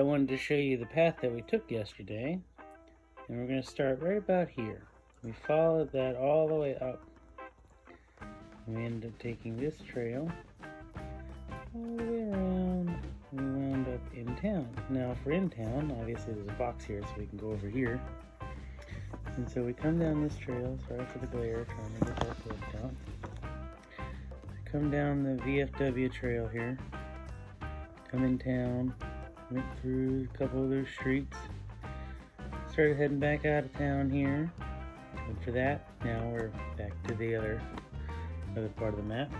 wanted to show you the path that we took yesterday. And we're going to start right about here. We followed that all the way up. We ended up taking this trail all the way around. We wound up in town. Now if we're in town, obviously there's a box here so we can go over here. And so we come down this trail, sorry for the glare, trying to get that worked out. We come down the VFW trail here. Come in town, went through a couple of those streets. Started heading back out of town here. And for that, now we're back to the other part of the map.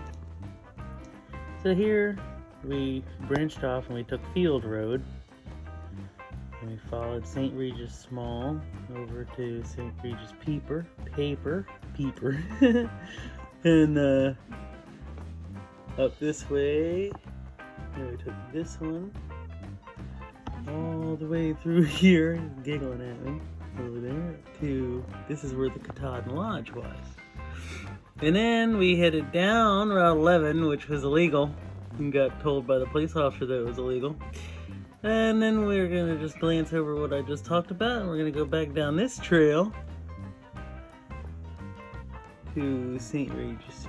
So here we branched off and we took Field Road. And we followed St. Regis Small over to St. Regis Peeper. And up this way. And we took this one all the way through here. He's giggling at me over there to this is where the Katahdin Lodge was. And then we headed down Route 11, which was illegal, and got told by the police officer that it was illegal. And then we're gonna just glance over what I just talked about, and we're gonna go back down this trail to St. Regis.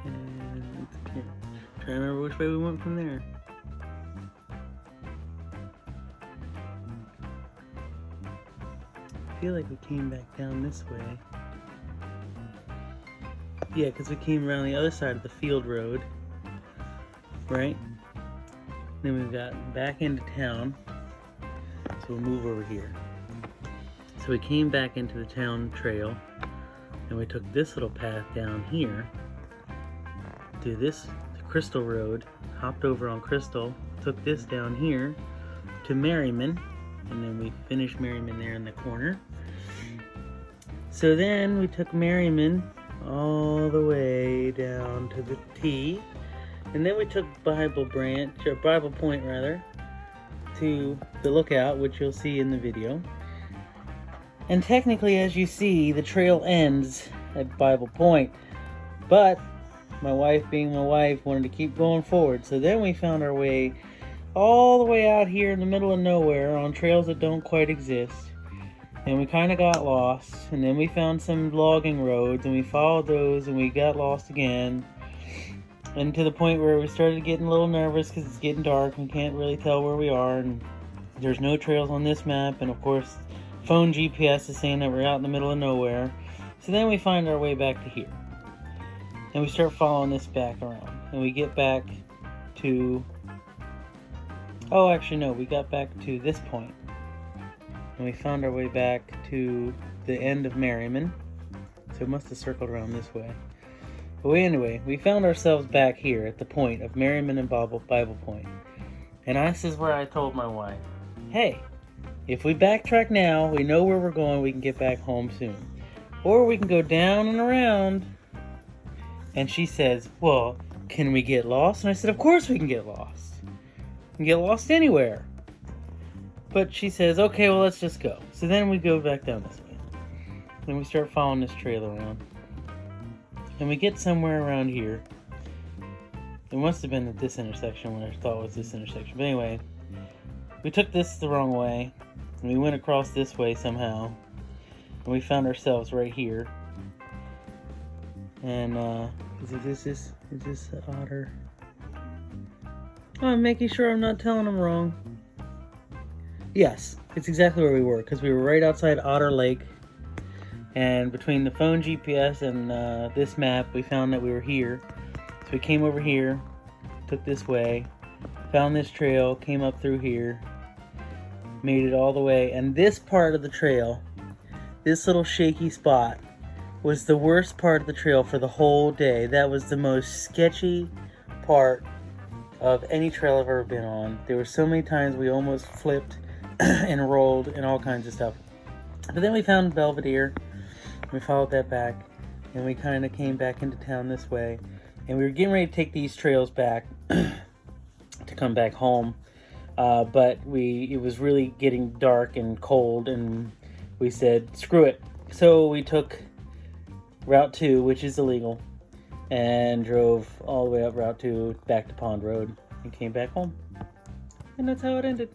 And trying to remember which way we went from there. I feel like we came back down this way. Yeah, because we came around the other side of the Field Road, right? Then we got back into town, so we'll move over here. So we came back into the town trail, and we took this little path down here to this Crystal Road, hopped over on Crystal, took this down here to Merriman, and then we finished Merriman there in the corner. So then we took Merriman all the way down to the T, and then we took Bible Point rather, to the lookout, which you'll see in the video. And technically, as you see, the trail ends at Bible Point, but my wife, being my wife, wanted to keep going forward. So then we found our way all the way out here in the middle of nowhere on trails that don't quite exist. And we kind of got lost, and then we found some logging roads, and we followed those, and we got lost again. And to the point where we started getting a little nervous because it's getting dark and can't really tell where we are, and there's no trails on this map, and of course, phone GPS is saying that we're out in the middle of nowhere. So then we find our way back to here. And we start following this back around, and we get back to... Oh, actually no, we got back to this point. And we found our way back to the end of Merriman. So it must have circled around this way. But anyway, we found ourselves back here at the point of Merriman and Bible Point. And this is where I told my wife, hey, if we backtrack now, we know where we're going, we can get back home soon. Or we can go down and around. And she says, well, can we get lost? And I said, of course we can get lost. We can get lost anywhere. But she says, okay, well, let's just go. So then we go back down this way. Then we start following this trail around. And we get somewhere around here. It must have been at this intersection when I thought it was this intersection. But anyway, we took this the wrong way. And we went across this way somehow. And we found ourselves right here. And, is this Otter? Oh, I'm making sure I'm not telling them wrong. Yes, it's exactly where we were, because we were right outside Otter Lake. And between the phone GPS and this map, we found that we were here. So we came over here, took this way, found this trail, came up through here, made it all the way. And this part of the trail, this little shaky spot, was the worst part of the trail for the whole day. That was the most sketchy part of any trail I've ever been on. There were so many times we almost flipped and rolled and all kinds of stuff. But then we found Belvedere. We followed that back, and we kind of came back into town this way. And we were getting ready to take these trails back to come back home. But it was really getting dark and cold, and we said, screw it. So we took Route 2, which is illegal, and drove all the way up Route 2 back to Pond Road. and came back home. And that's how it ended.